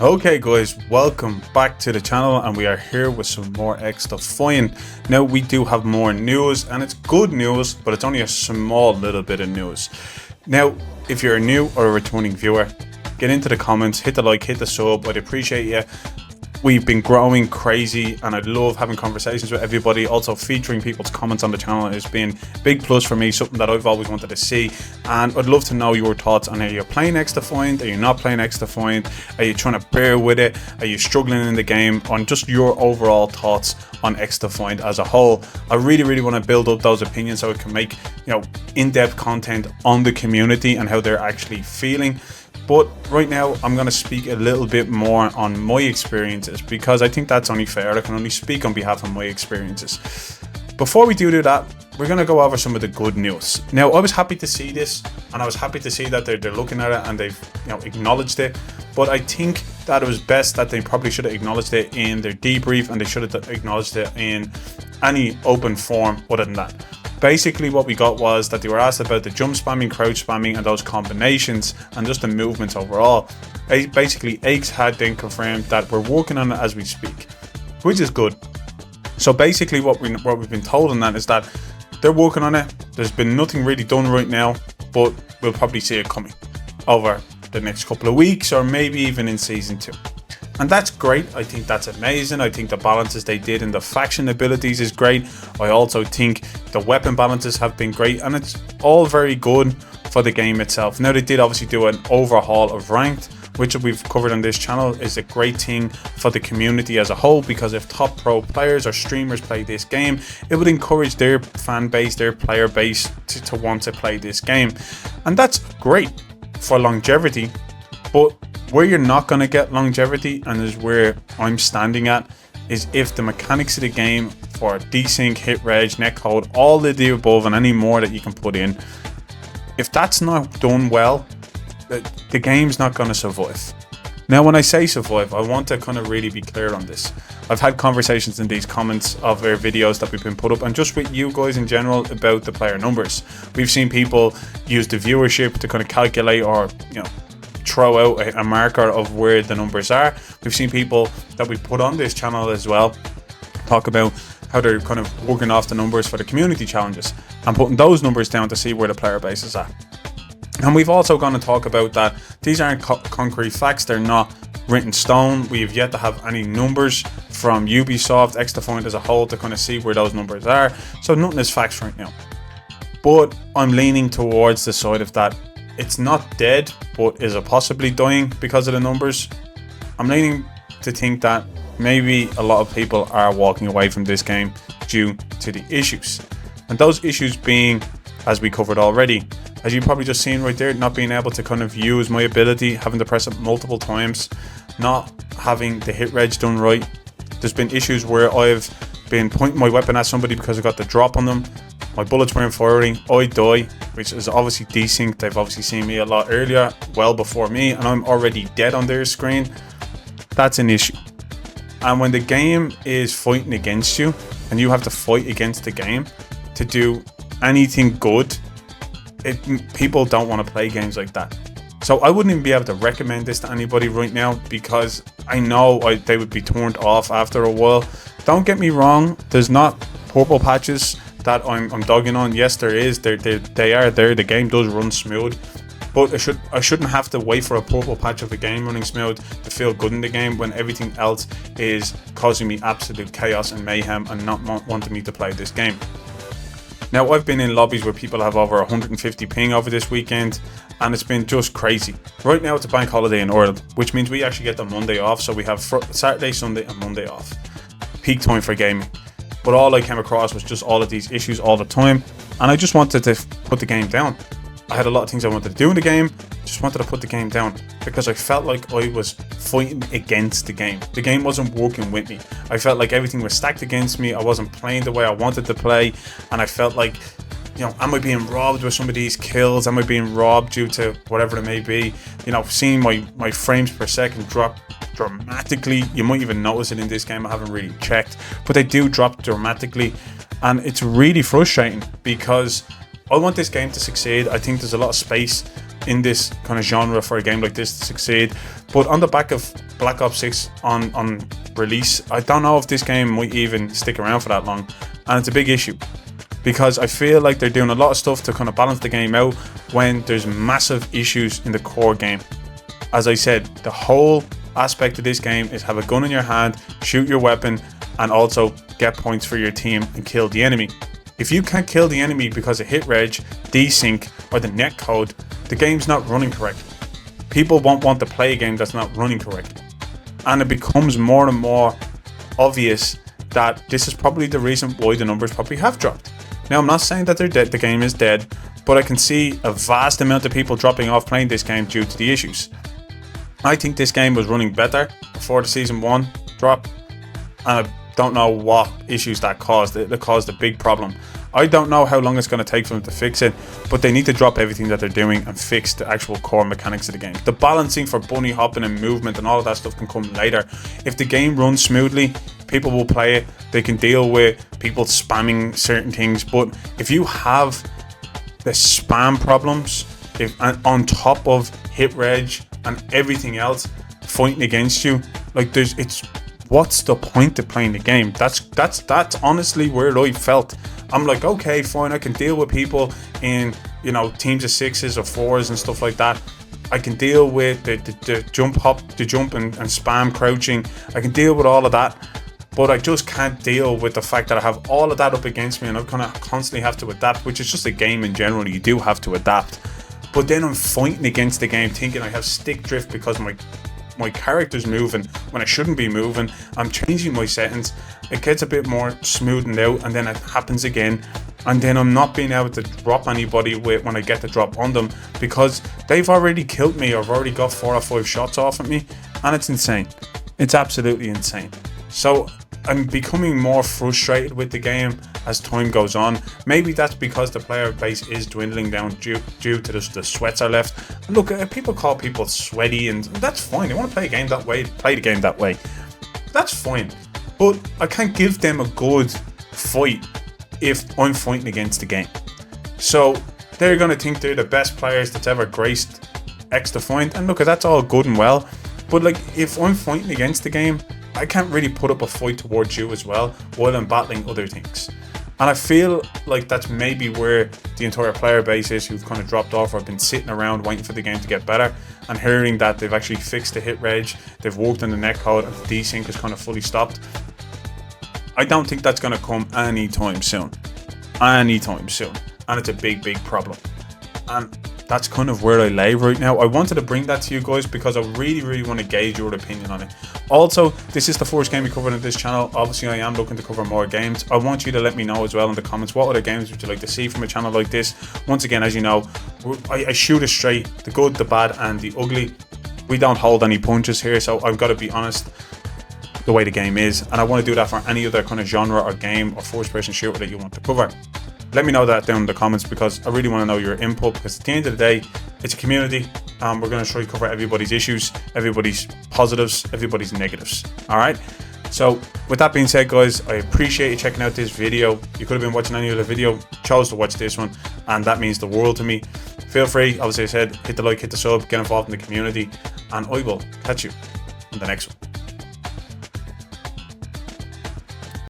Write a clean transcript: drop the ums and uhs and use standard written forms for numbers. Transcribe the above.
Okay guys, welcome back to the channel, and we are here with some more Xdefiant. Now we do have more news, and it's good news, but it's only a small little bit of news. Now if you're a new or a returning viewer, get into the comments, hit the like, hit the sub. I'd appreciate you. We've been growing crazy, and I love having conversations with everybody. Also featuring people's comments on the channel has been a big plus for me, something that I've always wanted to see. And I'd love to know your thoughts on, are you playing Xdefiant? Are you not playing Xdefiant? Are you trying to bear with it? Are you struggling in the game? On just your overall thoughts on Xdefiant as a whole. I really want to build up those opinions so I can make, in-depth content on the community and how they're actually feeling. But right now I'm going to speak a little bit more on my experiences, because I think that's only fair. I can only speak on behalf of my experiences. Before we do that, we're going to go over some of the good news. Now, I was happy to see this, and I was happy to see that they're looking at it and they've acknowledged it. But I think that it was best that they probably should have acknowledged it in their debrief, and they should have acknowledged it in any open form other than that. Basically what we got was that they were asked about the jump spamming, crouch spamming, and those combinations, and just the movements overall. Basically X had then confirmed that we're working on it as we speak, which is good. So basically what we've been told on that is that they're working on it. There's been nothing really done right now, but we'll probably see it coming over the next couple of weeks, or maybe even in season 2. And that's great. I think that's amazing. I think the balances they did in the faction abilities is great. I also think the weapon balances have been great, and it's all very good for the game itself. Now, they did obviously do an overhaul of ranked, which we've covered on this channel, is a great thing for the community as a whole, because if top pro players or streamers play this game, it would encourage their fan base, their player base to want to play this game. And that's great for longevity. But where you're not going to get longevity, and is where I'm standing at, is if the mechanics of the game for desync, hit reg, netcode, all of the above and any more that you can put in, if that's not done well, the game's not going to survive. Now, when I say survive, I want to kind of really be clear on this. I've had conversations in these comments of our videos that we've been put up, and just with you guys in general, about the player numbers. We've seen people use the viewership to kind of calculate, or throw out a marker of where the numbers are. We've seen people that we put on this channel as well talk about how they're kind of working off the numbers for the community challenges and putting those numbers down to see where the player base is at. And we've also gone to talk about that these aren't concrete facts, they're not written stone. We have yet to have any numbers from Ubisoft, Xdefiant as a whole, to kind of see where those numbers are. So nothing is facts right now. But I'm leaning towards the side of that it's not dead, but is it possibly dying because of the numbers? I'm leaning to think that maybe a lot of people are walking away from this game due to the issues. And those issues being, as we covered already, as you've probably just seen right there, not being able to kind of use my ability, having to press it multiple times, not having the hit reg done right. There's been issues where I've been pointing my weapon at somebody because I got the drop on them. My bullets weren't firing, I die, which is obviously desynced. They've obviously seen me a lot earlier, well before me, and I'm already dead on their screen. That's an issue. And when the game is fighting against you, and you have to fight against the game to do anything good, people don't want to play games like that. So I wouldn't even be able to recommend this to anybody right now, because I know they would be turned off after a while. Don't get me wrong, there's not purple patches that I'm dogging on. Yes, there is. They are there. The game does run smooth, but I shouldn't have to wait for a purple patch of the game running smooth to feel good in the game, when everything else is causing me absolute chaos and mayhem and not wanting me to play this game. Now, I've been in lobbies where people have over 150 ping over this weekend, and it's been just crazy. Right now it's a bank holiday in Ireland, which means we actually get the Monday off, so we have Saturday, Sunday and Monday off. Peak time for gaming. But all I came across was just all of these issues all the time, and I just wanted to put the game down. I had a lot of things I wanted to do in the game, just wanted to put the game down, because I felt like I was fighting against the game. The game wasn't working with me. I felt like everything was stacked against me. I wasn't playing the way I wanted to play, and I felt like, am I being robbed with some of these kills? Am I being robbed due to whatever it may be? Seeing my frames per second drop dramatically. You might even notice it in this game. I haven't really checked, but they do drop dramatically, and it's really frustrating because I want this game to succeed. I think there's a lot of space in this kind of genre for a game like this to succeed. But on the back of Black Ops 6 on release, I don't know if this game might even stick around for that long, and it's a big issue because I feel like they're doing a lot of stuff to kind of balance the game out when there's massive issues in the core game. As I said, the whole aspect of this game is have a gun in your hand, shoot your weapon, and also get points for your team and kill the enemy. If you can't kill the enemy because of hit reg, desync, or the netcode, the game's not running correctly. People won't want to play a game that's not running correctly. And it becomes more and more obvious that this is probably the reason why the numbers probably have dropped. Now, I'm not saying that they're dead, the game is dead, but I can see a vast amount of people dropping off playing this game due to the issues. I think this game was running better before the Season 1 drop, and I don't know what issues that caused. It caused a big problem. I don't know how long it's going to take for them to fix it, but they need to drop everything that they're doing and fix the actual core mechanics of the game. The balancing for bunny hopping and movement and all of that stuff can come later. If the game runs smoothly, people will play it. They can deal with people spamming certain things, but if you have the spam problems, on top of hit reg and everything else fighting against you, like what's the point of playing the game? That's honestly where I felt. I'm like, okay, fine, I can deal with people in, you know, teams of 6s or 4s and stuff like that. I can deal with the jump and spam crouching. I can deal with all of that, but I just can't deal with the fact that I have all of that up against me and I kind of constantly have to adapt, which is just a game in general. You do have to adapt, but then I'm fighting against the game thinking I have stick drift because my character's moving when I shouldn't be moving. I'm changing my settings, it gets a bit more smoothened out, and then it happens again, and then I'm not being able to drop anybody when I get the drop on them because they've already killed me or I've already got 4 or 5 shots off at me, and it's insane. It's absolutely insane. So I'm becoming more frustrated with the game as time goes on. Maybe that's because the player base is dwindling down due to the sweats are left. Look, people call people sweaty, and that's fine. They want to play a game that way, play the game that way. That's fine. But I can't give them a good fight if I'm fighting against the game. So they're going to think they're the best players that's ever graced Xdefiant, and look, that's all good and well. But like, if I'm fighting against the game, I can't really put up a fight towards you as well while I'm battling other things. And I feel like that's maybe where the entire player base is, who've kind of dropped off or have been sitting around waiting for the game to get better, and hearing that they've actually fixed the hit reg, they've worked on the netcode, and the desync is kind of fully stopped. I don't think that's going to come anytime soon. And it's a big problem. And that's kind of where I lay right now. I wanted to bring that to you guys because I really want to gauge your opinion on it. Also, this is the first game we covered on this channel. Obviously, I am looking to cover more games. I want you to let me know as well in the comments, what other games would you like to see from a channel like this. Once again, as you know, I shoot it straight, the good, the bad, and the ugly. We don't hold any punches here, so I've got to be honest the way the game is, and I want to do that for any other kind of genre or game or first-person shooter that you want to cover. Let me know that down in the comments because I really want to know your input, because at the end of the day, it's a community and we're going to try to cover everybody's issues, everybody's positives, everybody's negatives. Alright, so with that being said, guys, I appreciate you checking out this video. You could have been watching any other video, chose to watch this one, and that means the world to me. Feel free, obviously I said, hit the like, hit the sub, get involved in the community, and I will catch you on the next one.